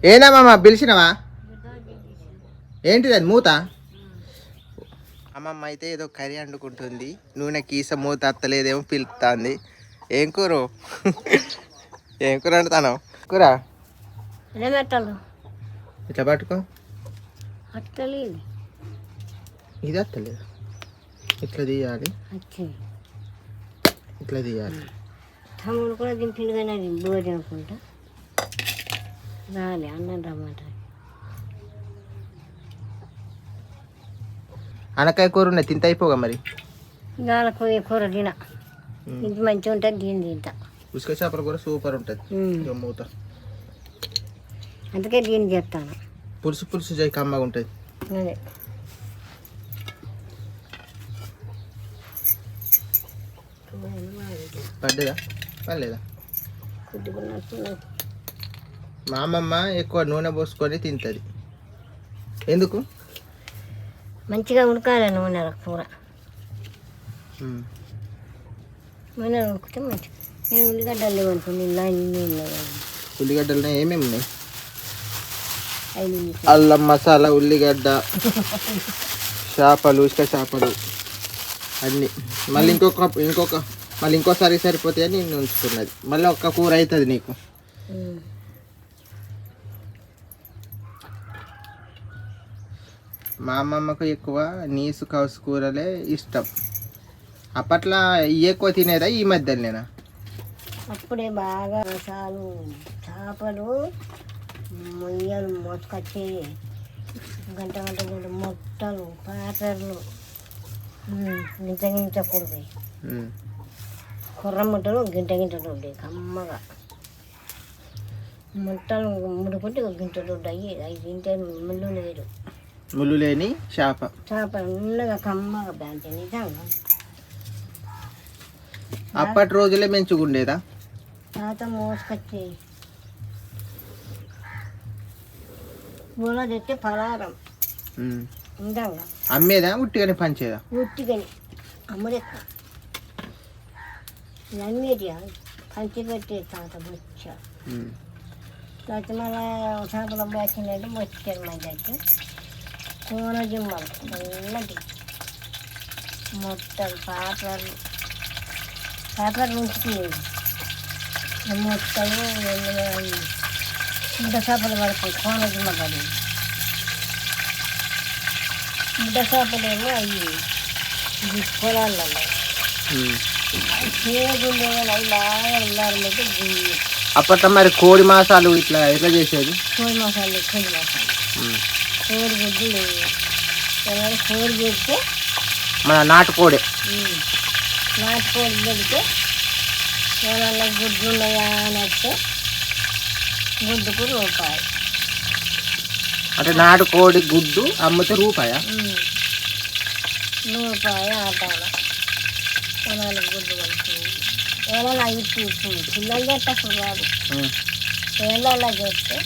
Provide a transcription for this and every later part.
ఏనామా పిలిచినవా? ఏంటిది అది మూత? అమ్మమ్మ అయితే ఏదో కర్రీ వండుకుంటుంది. నూనె కీస మూత అత్తలేదేమో పిలుపుతుంది. ఏం కూర? ఏం కూర వండుతాను? కూర ఇట్లా పట్టుకో. ఇది అత్తలేదు. ఇట్లా తీయాలి, ఇట్లా తీయాలి. తమ్ముడు కూడా దింపింది కానీ అది బోరి అనుకుంటా. రాలే అన్నం రమ్మాట. అనకాయ కూర ఉన్నాయి, తింత అయిపోగా మరి. నాలుగు కూర తిన ఇంటి మంచిగా ఉంటుంది, దీని తింటా. ఉసుక చేపల కూర సూపర్ ఉంటుంది. మూత అందుకే దీన్ని చెప్తాను. పులుసు పులుసు చేయి కమ్మగా ఉంటుంది. అదే పడ్డదా పర్లేదా? కుట్టుకున్నట్టు మా అమ్మమ్మ ఎక్కువ నూనె పోసుకొని తింటుంది. ఎందుకు? మంచిగా ఉడకాలి నూనె కూర. నూనె ఉడికితే మంచిగా. నేను ఉల్లిగడ్డలు లేవనుకోండి, ఉల్లిగడ్డలు ఏమేమి ఉన్నాయి? అల్లం, మసాలా, ఉల్లిగడ్డ, చేపలు, ఇసుక చేపలు అన్నీ. మళ్ళీ ఇంకోసారి సరిపోతాయి అని నేను ఉంచుకున్నది. మళ్ళీ ఒక్క కూర అవుతుంది నీకు. మా అమ్మమ్మకు ఎక్కువ నీసు కౌసు కూరలే ఇష్టం. అప్పట్లో ఎక్కువ తినేదా ఈ మధ్యలోనేనా? అప్పుడే బాగా మసాలు, చేపలు, మొయ్యలు మోసుకొచ్చి గంట మొట్టలు, పాటర్లు, గింట కూరవి, కుర్ర ముట్టలు గింటలు ఉండేవి కమ్మగా. ముట్టలు ముడుకుంటే గింటలు ఉంటాయి. అవి తింటే ముళ్ళు లేదు, ముళ్ళు లేని చేప ఉన్నగా కమ్మగా బ్యాంక్ నిజంగా. అప్పటి రోజులే మంచిగుండేదా? తర్వాత మోసుకొచ్చి బోలా తెస్తే పలారం నిజంగా. అమ్మేదా ఉట్టిగానే పంచేదా? ఉట్టిగాని అమ్ముడెక్క అమ్మేది పంచి పెట్టే తాత బొచ్చ. తర్వాత మళ్ళీ చేపల బ్యాచిందంటే బొచ్చారు మంచి అయితే కూర జిమ్మలు నల్లటి మొట్టలు, పాపర్లు ఉంచుతుంది. మొట్టలు ముద్ద చేపలు పడతాయి, కోన జిమ్మ పడి. ముద్ద చేపలేమో అవి పొలాలలో చేయకుండా అవి బాగా ఉన్నారు. అప్పట్లో మరి కోడి మాసాలు ఇట్లా ఎట్లా చేసేది? కోడి మసాలు కోడి గుడ్డు లేవు. కోడి పెడితే మన నాటుకోడి పెడితే ఏమన్నా గుడ్డు ఉన్నాయా అని వస్తే గుడ్డుకు రూపాయి. అంటే నాటుకోడి గుడ్డు అమ్మితే రూపాయా? రూపాయి ఆటాల 4 గుడ్డు కలుపుతుంది. ఏమన్నా ఇచ్చి పిల్లలు చేస్తే రాదు. ఎండల్లో చేస్తే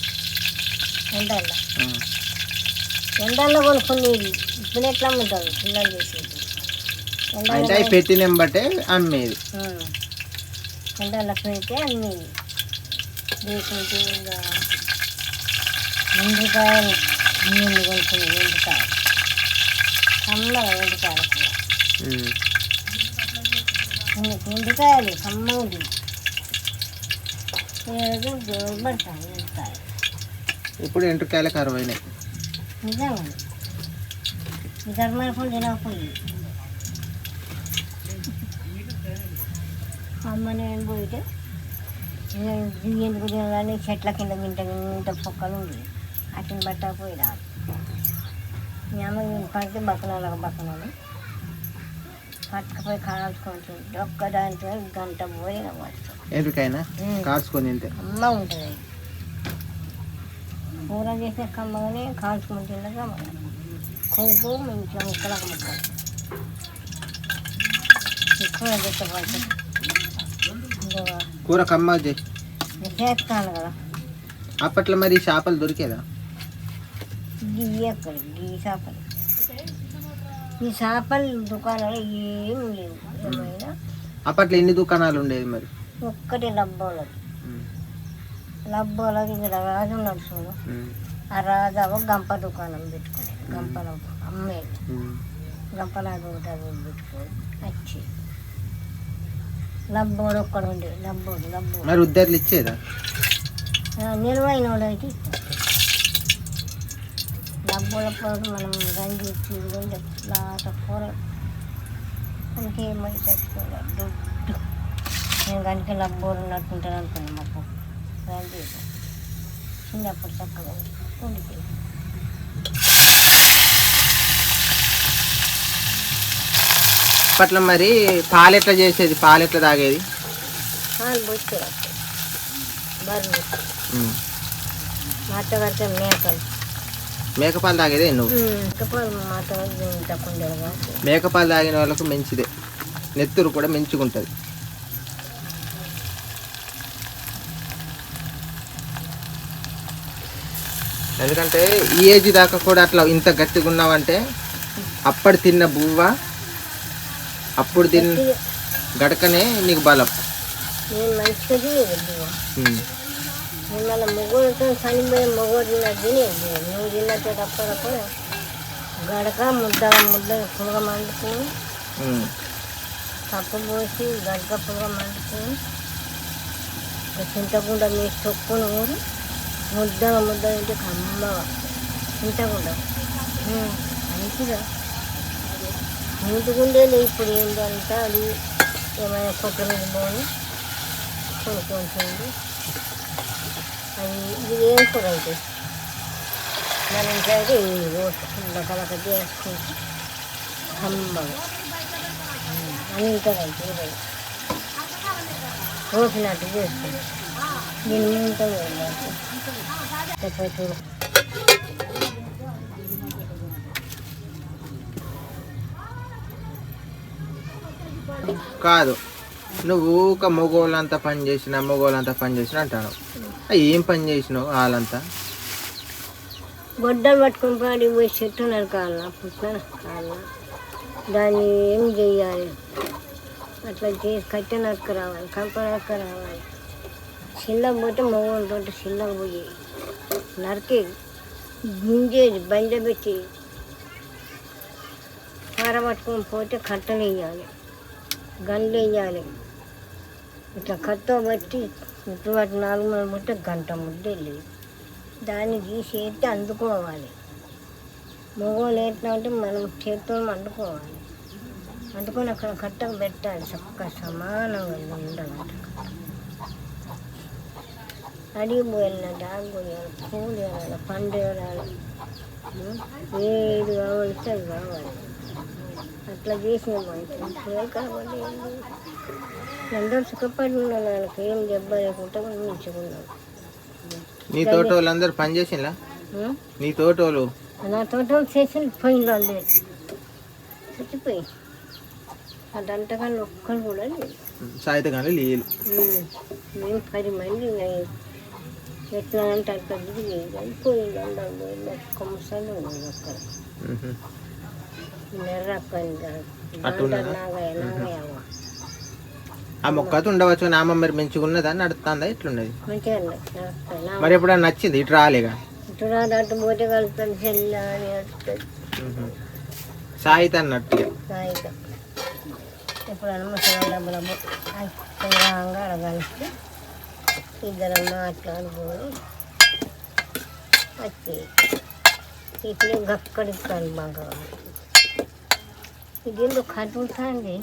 ఎండల్లో కొనుక్కుని ఇప్పుడు ఎట్లా అమ్ముతారు పిల్లలు చేసేది. అంటే పెట్టిన బట్టే అమ్మేది. ఎండల్లో పెడితే అమ్మేది. లేకుంటే ఇంకా ఎండికాయలు నీళ్ళు కొనుక్కుని ఎండికాయలు కమ్మగా ఎండికాయలు ఎండికాయలు కమ్మది పడతాయి ఎండికాయలు. ఇప్పుడు ఎండుకాయలకు 60. నిజంగా ఈ ధర్మపులు తినకపోయి అమ్మ నేను పోయితే ఎందుకు తినాలని చెట్ల కింద ఇంత పొక్కలు ఉంది. అట్టిని పట్టకపోయి రాదు. మీ అమ్మ పడితే బక్కనాలు పట్టుకపోయి కాల్చుకుంటుంది. ఒక్కదాంతో గంట పోయిన ఎందుకైనా కాల్చుకొని తింటే అమ్మ ఉంటుంది. కూర చేసే కమ్మగానే కాల్చుకొని తిండగా కొవ్వు ఇంట్లో ముక్కలకు ముక్కలు కూర చేస్తే కూర కమ్మగా చేస్తాను కదా. అప్పట్లో మరి చేపలు దొరికేదా? ఎక్కడ ఈ చేపలు దుకాణాలు ఏమి లేవు. ఏమైనా అప్పట్లో ఎన్ని దుకాణాలు ఉండేది మరి? ఒక్కటే డబ్బాలు లబ్బోలకి ఇక్కడ రాజు ఉన్నాడు చూడు, ఆ రాజావు గంప దుకాణం పెట్టుకునేది, గంపల అమ్మేది, గంపలాగా ఒకటి పెట్టుకొని వచ్చి లబ్బోడు ఒక్కడు ఉండేది. లబ్బోడు మరి ఉద్దర్లు ఇచ్చేదా? నిల్వైన వాడు అయితే ఇస్తాం. డబ్బులప్పుడు మనం గంజి ఇచ్చి లాట కూర మనకి ఏమైతే దుడ్డు నేను కనుక లబ్బోరు ఉన్నట్టుంటాను అనుకున్నాను. మాకు గంజి చిన్నప్పుడు చక్కగా ఉండిపోయి అప్పట్లో మరి పాలు ఎట్లా చేసేది? పాలు ఎట్లా తాగేది? పాలు పోస్తే బర్రెలు మా అత్తగారితో మేకలు మేకపాలు తాగేదే నువ్వు? మేకపాలు మా అత్తగారు తక్కువ. మేకపాలు తాగిన వాళ్ళకు మంచిదే, నెత్తురు కూడా మంచిగుంటుంది. ఎందుకంటే ఈ ఏజ్ దాకా కూడా అట్లా ఇంత గట్టిగా ఉన్నావంటే అప్పుడు తిన్న బువ్వ, అప్పుడు తిన్న గడకనే నీకు బలం. నేను మంచిది మళ్ళీ మొగోడితో చనిపోయే మొగోడు తిన్నది నువ్వు తిన్నట్టు తప్ప గడక ముద్ద పులగ మండుకుని పప్పు పోసి గడక పులగ మండుకుని చింతకుండా మీ తొక్కును కూడా ముద్ద తింటే కమ్మగా చింతకుండా మంచిగా నీటిగుండేది. ఇప్పుడు ఏంటంటే అది ఏమైనా కొత్త మీద పోని కొనుక్కుంటుంది. అది ఇది ఏం కూడా అయితే మన ఇంట్లో అయితే ఈ రోడ్డు రకరకాల చేసుకుంటే కమ్మగా అన్నింటిలో అయితే రోసినట్టు చేస్తుంది. దీని ఉంటుంది చెప్పచ్చు. కాదు, నువ్వు ఒక మగోళ్ళంతా పని చేసిన అంటాను. ఏం పని చేసినావు? వాళ్ళంతా గొడ్డలు పట్టుకుని పాడి పోయి చెట్టు నరకాల పుట్టిన కాళ్ళ దాన్ని ఏం చెయ్యాలి? అట్లా చేసి కట్టె నరక రావాలి, కంప నరక రావాలి. చిల్లక పోతే మగవాళ్ళతో చిల్లక పోయి నరికేది, గుంజేది, బండ పెట్టి కార పట్టుకొని పోతే కట్టెలు వేయాలి, గండ్లు వేయాలి. ఇట్లా కట్టో బట్టి ఇప్పుడు వాటి 4 మూడు ముట్ట గంట ముద్ద వెళ్ళేది. దాన్ని తీసి ఎత్తి అందుకోవాలి. మగవాళ్ళు ఎట్లా అంటే మనం చేతితో వండుకోవాలి. వండుకొని అక్కడ కట్టకు పెట్టాలి, చక్కగా సమానంగా ఉండాలంట. అడిగి పోయాలంటే ఆగి పోయాలి, పూలు వేయాలి, పండు వేయాలి, ఏది కావాలిస్తే అది కావాలి. అట్లా చేసిన కాబట్టి అందరూ సుఖపడి ఉన్నాను. వాళ్ళకి ఏం దెబ్బ లేకుండా మంచిగున్నాను. నీ తోట వాళ్ళందరూ పని చేసిందా? నీ తోట వాళ్ళు? నా తోట వాళ్ళు చేసి పోయింది, వాళ్ళు చచ్చిపోయి అదంతగా ఒక్కరు కూడా లేదు. సాయితగానే లేదు. మేము 10 మంది ఎట్లా అంటే అట్లా దిగి పోయింది. అందరూ పోయింది, కొమ్మసాలు ఉంది అక్కడ నాగయ్య. ఆ మొక్కతో ఉండవచ్చు. నామ మరి మంచిగా ఉన్నదా? నడుస్తుందా? ఎట్లున్నది? మంచిగా మరి ఎప్పుడన్నా నచ్చింది? ఇటు రాలేగా? ఇటు రాదు, అటు పోతే కలుపుతుంది చెల్ల అని వస్తుంది. సాయిత అన్నట్టు సాయిత ఎప్పుడన్నా ముసలి డబ్బుల రాగా కలిసి ఇద్దరు మాట్లాడుకొని వచ్చి ఇట్లే గక్కడిస్తాను బాగా. ఇది ఎందుకు కట్టుకుంటుంది?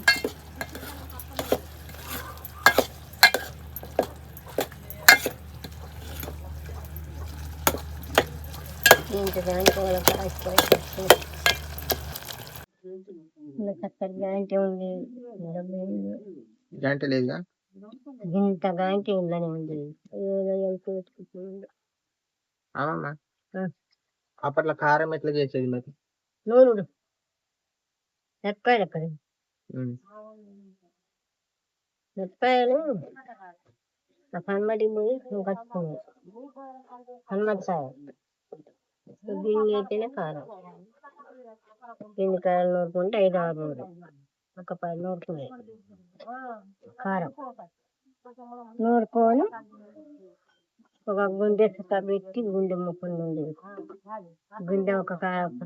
చక్కటి గాంటి ఉంది, గంట లేదుగా, ఇంత గాంటి ఉందని ఉంది. అవునా? అప్పట్లో కారం ఎట్లా చేసేది మరి? నూనెడు మిరపకాయలు ఎక్కడ మిరపకాయలు పన్మటికి పోయి కట్టుకున్నాయి. పన్మటికాయ దీన్ని అయితేనే కారం. కాయలు నూరుకుంటే 5-6 నూరు, ఒక 10 నూరుకునే కారం నూరుకొని ఒక గుండె సుత పెట్టి గుండె ముక్కలు నుండి గుండె ఒక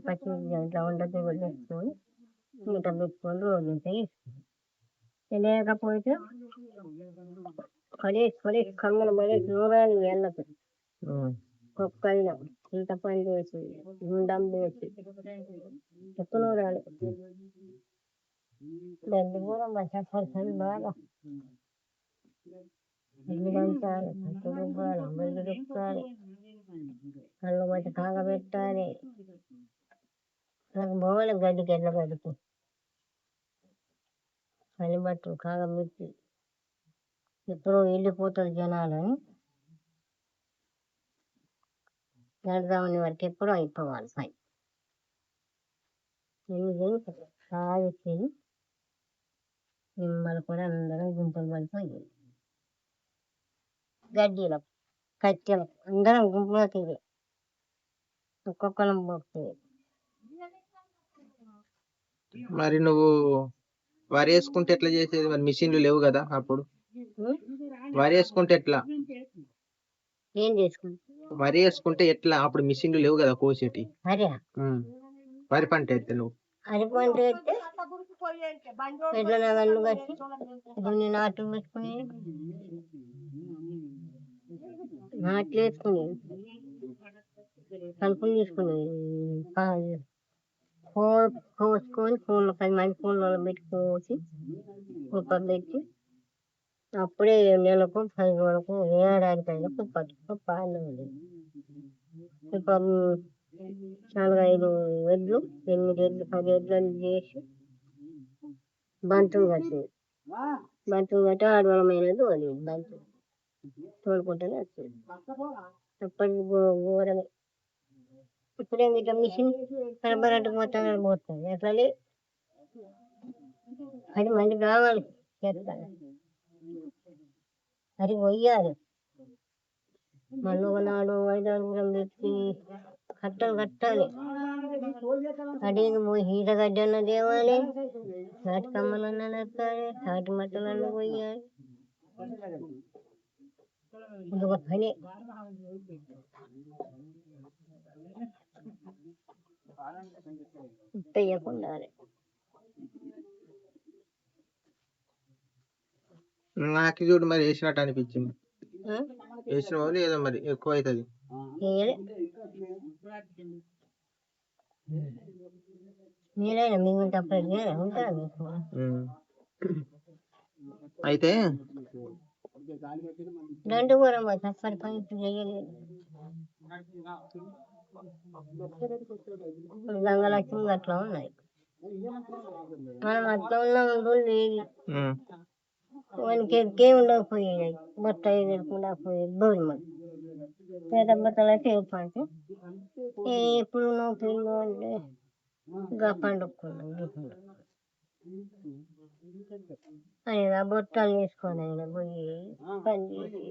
పచ్చి ఇట్లా ఉండదు వేసుకొని మూట పెట్టుకొని రోజు లేకపోతే పడేసి కమ్మలు పడేసి నూరాలు వెళ్ళదు కుక్కైనా ఇంత పని చేసి గుండం వేసి ఎక్కువ నూరాలు దాన్ని కూడా మంచిగా పర్సన్ బాగా ఇల్లు పంచాలి పచ్చి రుబ్బాలి బయలు రుబ్బాలి కళ్ళు బట్టి కాగబెట్టాలి నాకు పోవాలి గడ్డికి ఎట్ల గడ్డికి పని బట్టు కాగబెట్టి ఎప్పుడో వెళ్ళిపోతారు జనాలు అని గడదామని వరకు ఎప్పుడో అయిపోవాలి పని సాగించేది మిమ్మల్ని కూడా అందరం గుంపులు పడిపోయి గడ్డీలో కట్టెలు అందరం గుంపులోకి ఒక్కొక్కరం పోతుంది. మరి నువ్వు వరి వేసుకుంటే ఎట్లా చేసేది? మరి మిషన్లు లేవు కదా అప్పుడు. వరి వేసుకుంటే ఎట్లా? ఏం చేసుకుంటా వరి వేసుకుంటే ఎట్లా? అప్పుడు మిషన్లు లేవు కదా కోసేటి. వరి పంట అయితే నువ్వు అరి పంట అయితే ఎట్లా నగళ్ళు కట్టి కొన్ని నాట్లు పెట్టుకుని నాట్లు వేసుకుని కలుపులు తీసుకుని కోసుకొని పూలు 10 మంది పూలలో పెట్టి కోసి కుప్ప పెట్టి అప్పుడే నెలకు 10 వరకు ఏడాదికైనా కుప్ప అన్నది కుప్ప 4-5 ఎడ్లు 8 ఎడ్లు 10 ఎడ్లను చేసి బంతులు కట్టేది. బంతులు కట్టి ఆడవలమైనది అది బంతు తోడుకుంటూనే వచ్చేది. అప్పటి ఘోరమే. ఇప్పుడేమి ఇట్లా మిషన్ కనబరట్టు మొత్తం పోతుంది. అట్లా 10 మంది కావాలి చేస్తాను అది పోయాలి. మళ్ళీ ఒకనాడు 5 అడుగులం పెట్టి కట్టలు కట్టాలి. అడిగి పోయి ఈతగడ్డ అన్న తేవాలి, తాటి కమ్మలన్నా నరకాలి, తాటి మట్టలన్నా పోయాలి. ఇదొక పని. ఉప్పయ్యకుండా నాకు చూడు మరి వేసినట్టు అనిపించింది. వేసిన వాళ్ళు ఏదో మరి ఎక్కువ అవుతుంది. మీరైనా మీకు తప్పదు ఉంటారు. అయితే 2 కూడా తప్పని పని చేయలేదు. గంగలక్ష్మి అట్లా ఉన్నాయి. మనం అట్లా ఉన్నాం లేదు. వానికి ఎక్కే ఉండకపోయాయి. బట్ట ఎదురకుండా పోయేది భోజనం పేద బట్టలు అయితే ఏర్పడితే ఎప్పుడు నువ్వు పిల్లలు అంటే ఇంకా పండుకున్నాం అయినా బొట్టాలు వేసుకొని అయినా పోయి పని చేసి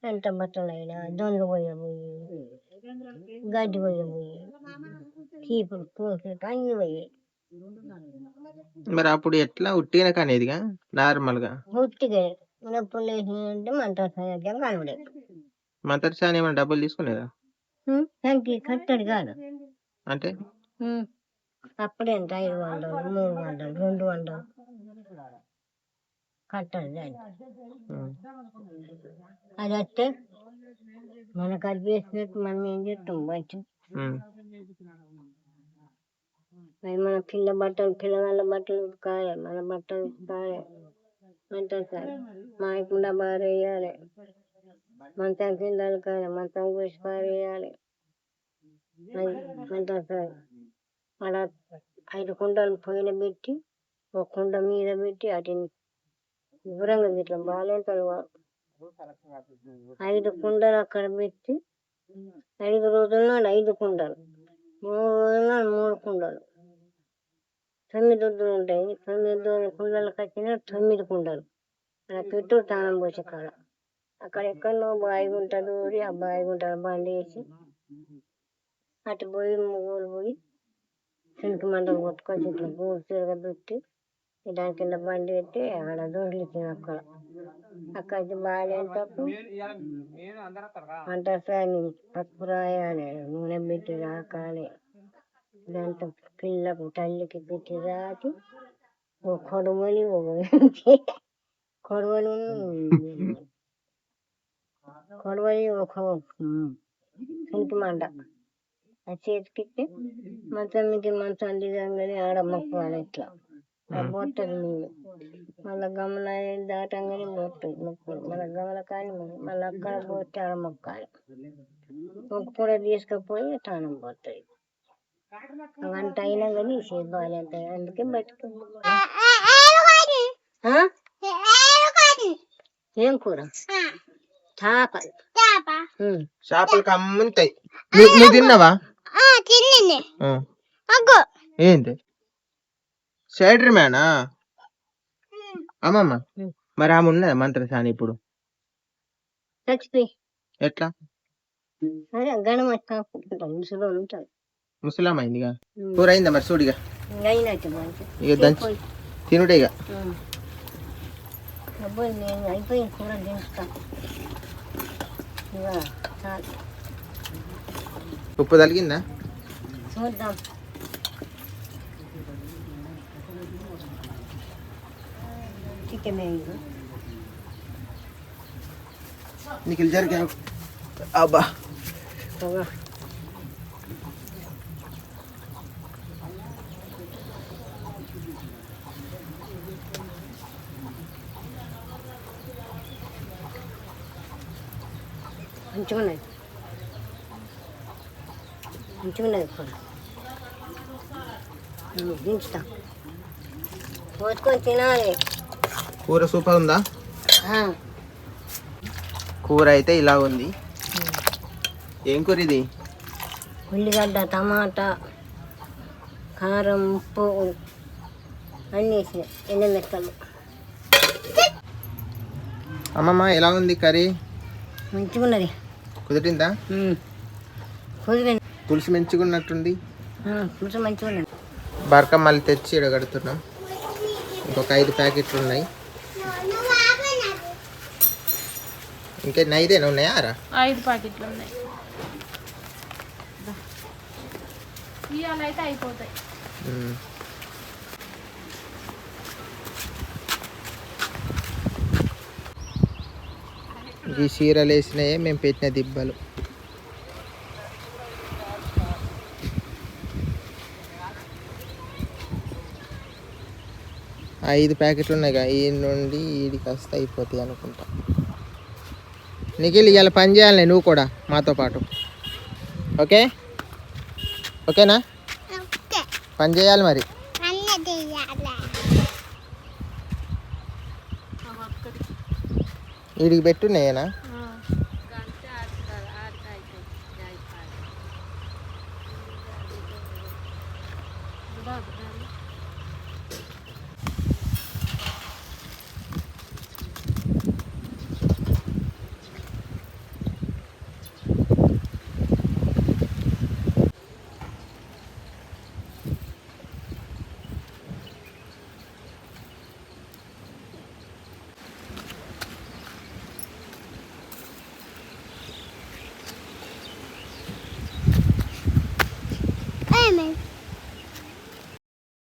ఎంత బట్టలు అయినా దొంగ పోయి గడ్డి పోయి చీపులు పోసేట అన్ని పోయాయి. మరి అప్పుడు ఎట్లా ఉట్టిగా కనేదిగా నార్మల్ గా ఉట్టిగా నొప్పులు వేసినాయంటే మంత్ర సాయం కనబడే మంత్ర సాయం ఏమైనా డబ్బులు తీసుకునేదా? దానికి కట్టడు కాదు అంటే అప్పుడే ఎంత 500, 300, 200 కట్టడు దానికి. అది వస్తే మనకు అది చేసినట్టు మనం ఏం చేస్తాం బయట. మన పిల్లగాళ్ళ బట్టలు ఉతకాలి, మన బట్టలు ఉతకాలి అంటారు సార్. మాయకుండా బారేయాలి, మంచం కింద అలకాలి, మంచం కూసి పారేయాలి అంటారు సార్. అలా 5 కుండలు పొయ్యిన పెట్టి ఒక కుండ మీద పెట్టి వాటిని దూరంగా ఇట్లా బాగాలేంటారు. 5 కుండలు అక్కడ పెట్టి 5 రోజుల నాడు 5 కుండలు, 3 రోజుల నాడు 3 కుండలు, 9 దొడ్డులు ఉంటాయి. 9 కుండలకు వచ్చిన 9 కుండలు అలా పెట్టు తాళం పోసే కాడ. అక్కడ ఎక్కడో బావి ఉంటుంది. ఆ బావి ఉంటుంది బండి వేసి అటు పోయి ముగ్గురు పోయి సింకి మంటలు కొట్టుకొని ఇట్లా గోలు తిరగబెట్టి దాని కింద బండి పెట్టి ఆడ దొరికి అక్కడ అక్కడికి బాగాలేటప్పుడు అంటసాని పప్పు రాయాలి, నూనె పెట్టి రాకాలి, దాంట్లో పిల్లకు తల్లికి పెట్టి రాకి ఓ కొడవలి కొడవలి ఒక ఇంటి మంట ఆ చేతికిట్టి మంచం మీద మంచం దిగంగానే ఆడ మొక్కాలి ఇట్లా పోతుంది నీళ్ళు, మళ్ళీ గమల దాటంగానే పోతుంది మొక్కులు, మళ్ళీ గమల కానీ మళ్ళీ అక్కడ పోతే ఆడ మొక్కాలి, మొక్కు కూడా తీసుకుపోయి తానం పోతుంది. వంట అయినా కానీ చేతి బాగాలేంటాయి, అందుకే బతుకుంది. ఏం కూర? చేపలు. చేపలు కమ్ముంటాయి. నువ్వు తిన్నావా? ఏంటి సైడర్ మ్యానా? అమ్మమ్మ మరి ఆమె ఉన్నదా మంత్రసాని ఇప్పుడు? చచ్చిపోయి ఎట్లా? అదే గణమని ముసలో ఉంటాడు. ముసలామైందిగా. కూర అయిందా మరి? చూడిగా అయినట్టు ఇక దంచి తినుడే. ఇక అబ్బాయి నేను అయిపోయిన కూర దించుతాను. ఇక చాలు. ఉప్పు తగిలిందా చూద్దాం. చికెన్ వేయదు నీకు జరిగా. అబ్బా మంచిగున్నది, మంచిగున్నది కూర. దించుతా, పోసుకొని తినాలి. కూర సూపర్ ఉందా? కూర అయితే ఇలా ఉంది. ఏం కూర ఇది? ఉల్లిగడ్డ, టమాటా, కారం, ఉప్పు అన్నీ వేసినాయి, ఎండమిరపకాయలు. అమ్మమ్మ ఎలా ఉంది కర్రీ? మంచిగున్నది. కుదిరిందా? కుదిరింది. పులుసు మంచిగా ఉన్నట్టుంది. పులుసు మంచిగా ఉన్నది. బరక మళ్ళీ తెచ్చి ఇడగడుతున్నాం. ఇంకొక 5 ప్యాకెట్లు ఉన్నాయి. ఇంకా 5 ఉన్నాయా? 5 ప్యాకెట్లు ఉన్నాయి. ఇవాళ అయితే అయిపోతాయి. ఈ చీరలు వేసినాయే మేము పెట్టిన దిబ్బలు. ఆ 5 ప్యాకెట్లు ఉన్నాయి కదా, ఈ నుండి ఈడికి వస్తే అయిపోతాయి అనుకుంటా. నిఖిల్ ఇవాళ పని చేయాలి నువ్వు కూడా మాతో పాటు. ఓకే ఓకేనా? పని చేయాలి మరి. వీడికి పెట్టున్నాయేనా?